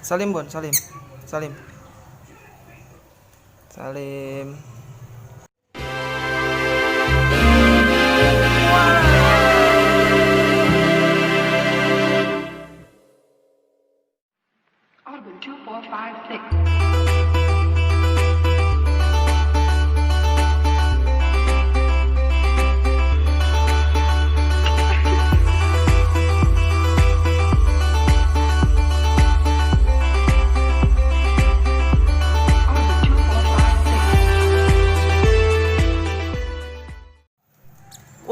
Salim Bon, Salim. Salim. Salim. Audible 2456.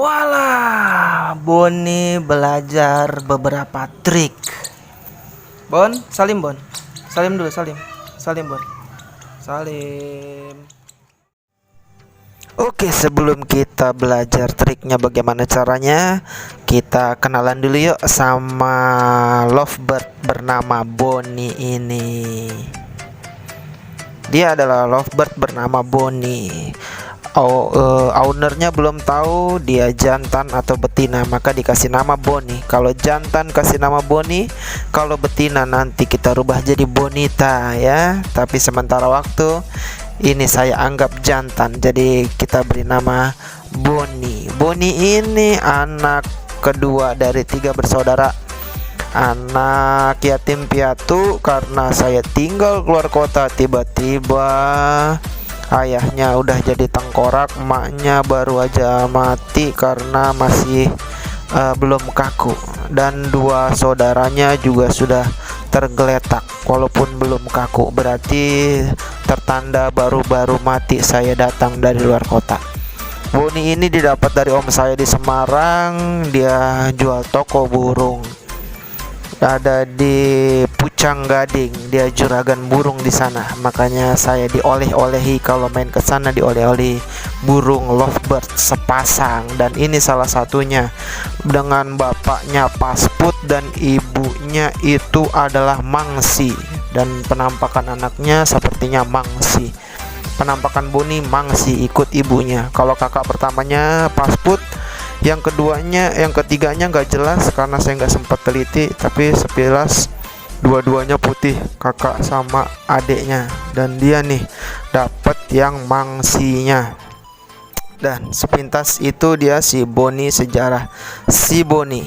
Walah, Boni belajar beberapa trik. Bon, Salim Bon. Salim dulu, Salim. Salim Bon. Salim. Oke, sebelum kita belajar triknya bagaimana caranya, kita kenalan dulu yuk sama lovebird bernama Boni ini. Dia adalah lovebird bernama Boni. Ownernya belum tahu dia jantan atau betina, maka dikasih nama Boni. Kalau jantan kasih nama Boni, kalau betina nanti kita rubah jadi Bonita ya. Tapi sementara waktu ini saya anggap jantan, jadi kita beri nama Boni. Boni ini anak kedua dari 3 bersaudara. Anak yatim piatu karena saya tinggal keluar kota, tiba-tiba ayahnya udah jadi tengkorak, emaknya baru aja mati karena masih belum kaku, dan 2 saudaranya juga sudah tergeletak walaupun belum kaku, berarti tertanda baru-baru mati saya datang dari luar kota. Boni ini didapat dari om saya di Semarang, dia jual toko burung. Ada di Pucang Gading, dia juragan burung di sana. Makanya saya dioleh-olehi kalau main ke sana, dioleh-olehi burung lovebird sepasang, dan ini salah satunya dengan bapaknya Pasput dan ibunya itu adalah Mangsi, dan penampakan anaknya sepertinya Mangsi. Penampakan Boni Mangsi ikut ibunya. Kalau kakak pertamanya Pasput, yang keduanya, yang ketiganya nggak jelas karena saya nggak sempat teliti, tapi sepilas dua-duanya putih, kakak sama adeknya, dan dia nih dapat yang Mangsinya. Dan sepintas itu dia si Boni, sejarah si Boni.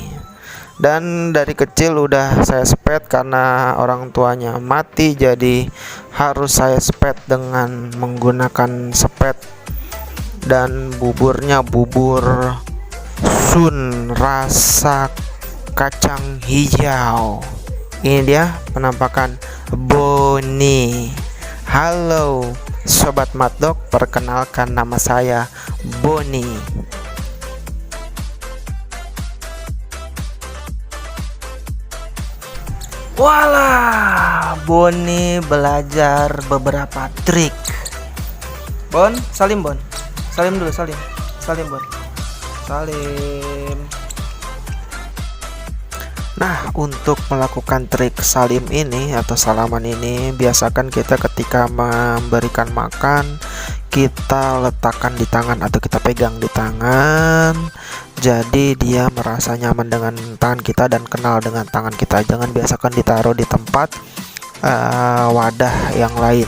Dan dari kecil udah saya sepet karena orang tuanya mati, jadi harus saya sepet dengan menggunakan sepet, dan buburnya bubur Sun rasa kacang hijau. Ini dia penampakan Boni. Halo Sobat Matdog, perkenalkan nama saya Boni. Walah, Boni belajar beberapa trik. Bon, Salim Bon. Salim dulu, Salim. Salim Bon. Salim. Nah, untuk melakukan trik salim ini atau salaman ini, biasakan kita ketika memberikan makan, kita letakkan di tangan atau kita pegang di tangan, jadi dia merasa nyaman dengan tangan kita dan kenal dengan tangan kita. Jangan biasakan ditaruh di tempat wadah yang lain.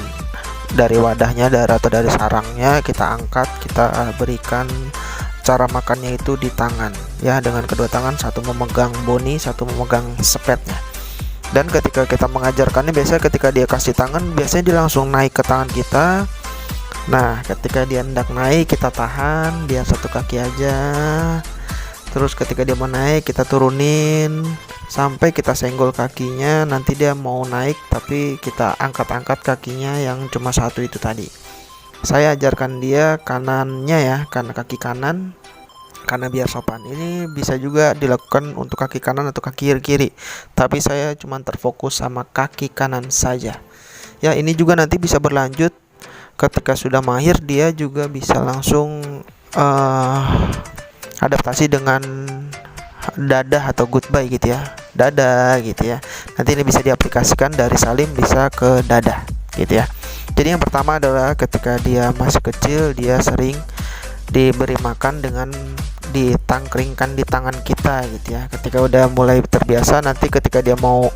Dari wadahnya atau dari sarangnya kita angkat, kita berikan. Cara makannya itu di tangan ya, dengan kedua tangan, satu memegang Boni, satu memegang sepetnya. Dan ketika kita mengajarkannya, biasanya ketika dia kasih tangan, biasanya dia langsung naik ke tangan kita. Nah, ketika dia hendak naik, kita tahan, dia satu kaki aja. Terus ketika dia mau naik, kita turunin sampai kita senggol kakinya. Nanti dia mau naik, tapi kita angkat-angkat kakinya yang cuma satu itu tadi. Saya ajarkan dia kanannya ya, karena kaki kanan, karena biar sopan. Ini bisa juga dilakukan untuk kaki kanan atau kaki kiri, tapi saya cuma terfokus sama kaki kanan saja ya. Ini juga nanti bisa berlanjut ketika sudah mahir, dia juga bisa langsung adaptasi dengan dadah atau goodbye gitu ya, dadah gitu ya. Nanti ini bisa diaplikasikan dari salim bisa ke dadah gitu ya. Jadi yang pertama adalah ketika dia masih kecil, dia sering diberi makan dengan ditangkringkan di tangan kita gitu ya. Ketika udah mulai terbiasa, nanti ketika dia mau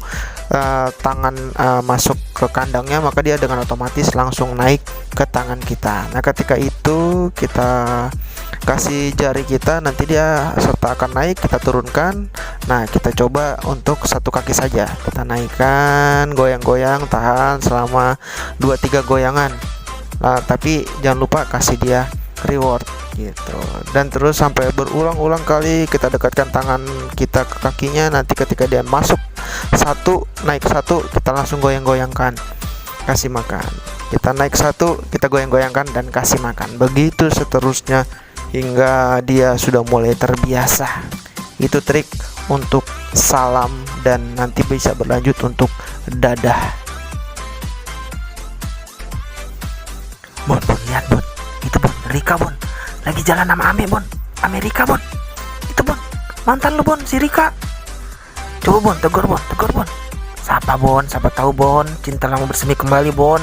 tangan masuk ke kandangnya, maka dia dengan otomatis langsung naik ke tangan kita. Nah, ketika itu kita kasih jari kita, nanti dia serta akan naik, kita turunkan. Nah, kita coba untuk satu kaki saja, kita naikkan, goyang-goyang, tahan selama 2-3 goyangan. Nah, tapi jangan lupa kasih dia reward gitu, dan terus sampai berulang-ulang kali kita dekatkan tangan kita ke kakinya. Nanti ketika dia masuk satu, naik satu, kita langsung goyang-goyangkan, kasih makan. Kita naik satu, kita goyang-goyangkan dan kasih makan, begitu seterusnya hingga dia sudah mulai terbiasa. Itu trik untuk salam dan nanti bisa berlanjut untuk dadah. Bon, lihat Bon, itu Bon, Rika Bon, lagi jalan sama Ame Bon, Amerika Bon, itu Bon, mantan lu Bon, si Rika. Coba Bon, tegur Bon, sapa Bon, siapa tahu Bon, cinta lama bersemi kembali Bon.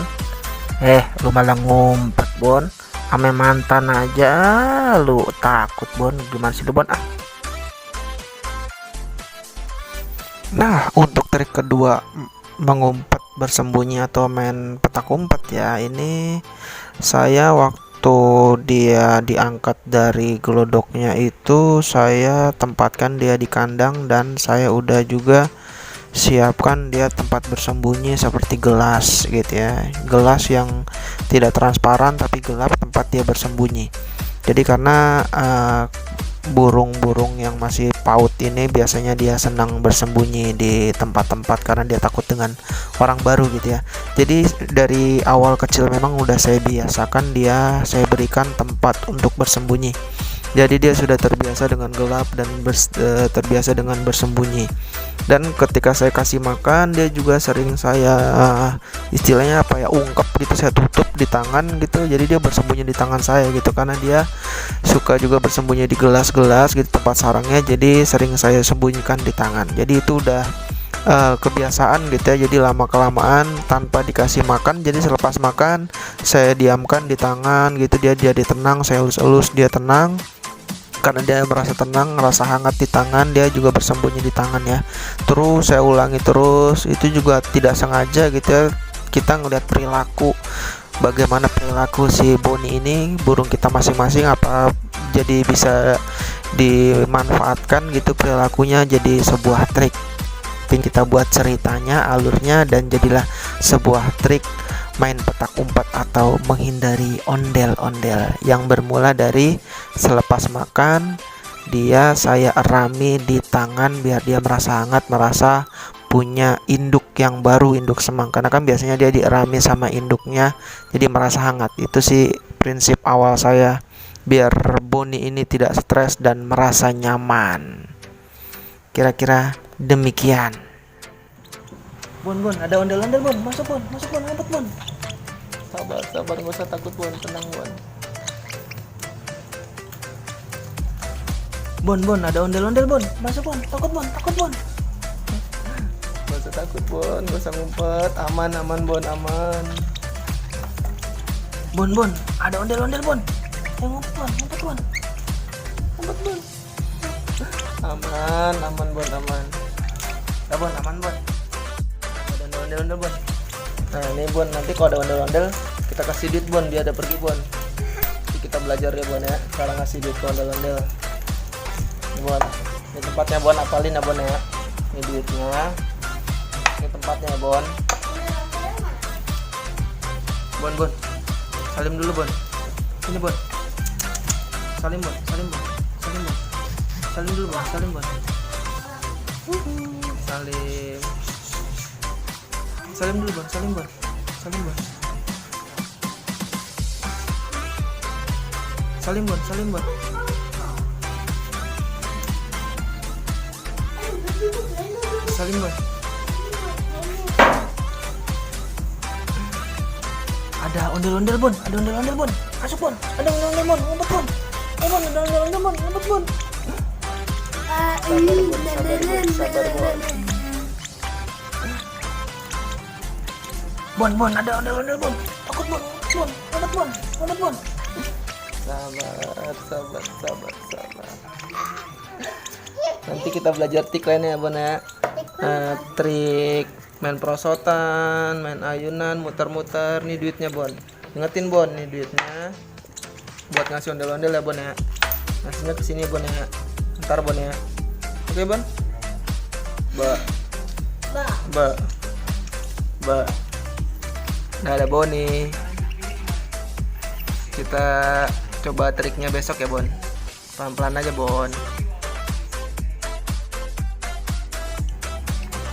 Lu malah ngumpet Bon, ame mantan aja lu takut Bon, gimana sih lu Bon? Nah, untuk trik kedua mengumpet bersembunyi atau main petak umpet ya, ini saya waktu dia diangkat dari gelodoknya itu saya tempatkan dia di kandang, dan saya udah juga siapkan dia tempat bersembunyi seperti gelas gitu ya, gelas yang tidak transparan tapi gelap tempat dia bersembunyi. Jadi karena burung-burung yang masih paut ini biasanya dia senang bersembunyi di tempat-tempat karena dia takut dengan orang baru gitu ya. Jadi dari awal kecil memang udah saya biasakan dia, saya berikan tempat untuk bersembunyi. Jadi dia sudah terbiasa dengan gelap dan terbiasa dengan bersembunyi. Dan ketika saya kasih makan, dia juga sering saya istilahnya apa ya, ungkep gitu, saya tutup di tangan gitu. Jadi dia bersembunyi di tangan saya gitu, karena dia suka juga bersembunyi di gelas-gelas gitu tempat sarangnya. Jadi sering saya sembunyikan di tangan. Jadi itu udah kebiasaan gitu ya. Jadi lama kelamaan tanpa dikasih makan, jadi selepas makan saya diamkan di tangan gitu, dia jadi tenang, saya elus-elus dia tenang. Karena dia merasa tenang, merasa hangat di tangan, dia juga bersembunyi di tangan ya. Terus saya ulangi terus, itu juga tidak sengaja gitu ya, kita ngeliat perilaku, bagaimana perilaku si Boni ini, burung kita masing-masing, apa jadi bisa dimanfaatkan gitu perilakunya jadi sebuah trik. Kita buat ceritanya, alurnya, dan jadilah sebuah trik main petak umpet atau menghindari ondel-ondel yang bermula dari selepas makan dia saya erami di tangan biar dia merasa hangat, merasa punya induk yang baru, induk semang, karena kan biasanya dia dierami sama induknya jadi merasa hangat. Itu sih prinsip awal saya biar Boni ini tidak stres dan merasa nyaman. Kira-kira demikian. Bon, ada ondel-ondel Bon, masuk Bon, ngumpet Bon. Sabar, gak usah takut Bon, tenang Bon. Bon, ada ondel-ondel Bon, masuk Bon, takut Bon. Gak usah takut Bon, gak usah ngumpet, aman Bon, aman. Bon, ada ondel-ondel Bon, ngumpet Bon. Aman Bon, aman. Ya Bon, aman Bon. Ada ondel-ondel Bon. Nah ini Bon, nanti kalau ada ondel-ondel kita kasih duit Bon, dia ada pergi Bon. Jadi kita belajar ya Bon ya, cara ngasih duit ke ondel-ondel. Ini Bon, ini tempatnya Bon, apalin ya Bon ya. Ini duitnya, ini tempatnya ya Bon. Bon, salim dulu Bon. Ini Bon, salim dulu Bon. Salim. Salim dulu Bon. Salim Bon. Ada ondel-ondel Bon. Masuk Bon. Ada ondel-ondel Bon, ngumpet Bon. Bon, ada ondel-ondel Bon, ngumpet Bon. Sabar Bon. Bon, ada ondel-ondel Bon. Takut Bon, ngumpet Bon. Sabar. Nanti kita belajar trik lainnya ya Bon ya. Trik Main prosotan, main ayunan, muter-muter. Nih duitnya Bon. Ingetin Bon, nih duitnya buat ngasih ondel-ondel ya Bon ya. Ngasihnya kesini Bon ya. Ntar Bon ya. Oke Bon. Ba. Nah ada Boni. Kita coba triknya besok ya Bon. Pelan-pelan aja Bon.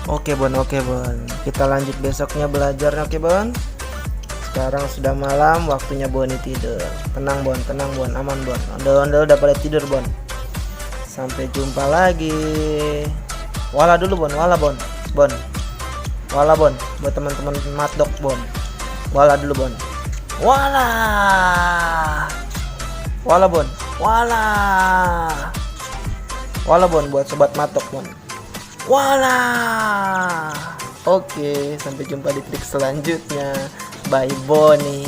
Oke Bon. Kita lanjut besoknya belajarnya, oke Bon. Sekarang sudah malam, waktunya Boni tidur. Tenang Bon, aman Bon. Ondel-ondel udah pada tidur Bon. Sampai jumpa lagi. Wala dulu Bon, wala Bon. Wala Bon, buat teman-teman matdog Bon. Wala dulu Bon. Wala Bon. Wala Bon buat sobat matdog Bon. Wala. Oke, sampai jumpa di trik selanjutnya. Bye Boni.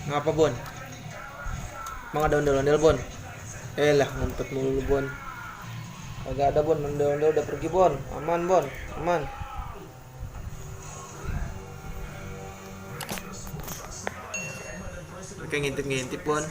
Ngapa Bon? Emang ada ondel-ondel Bon? Lah ngumpet mulu Bon. Kagak ada Bon, ondel-ondel udah pergi Bon. Aman Bon, aman. Oke ngintip-ngintip Bon.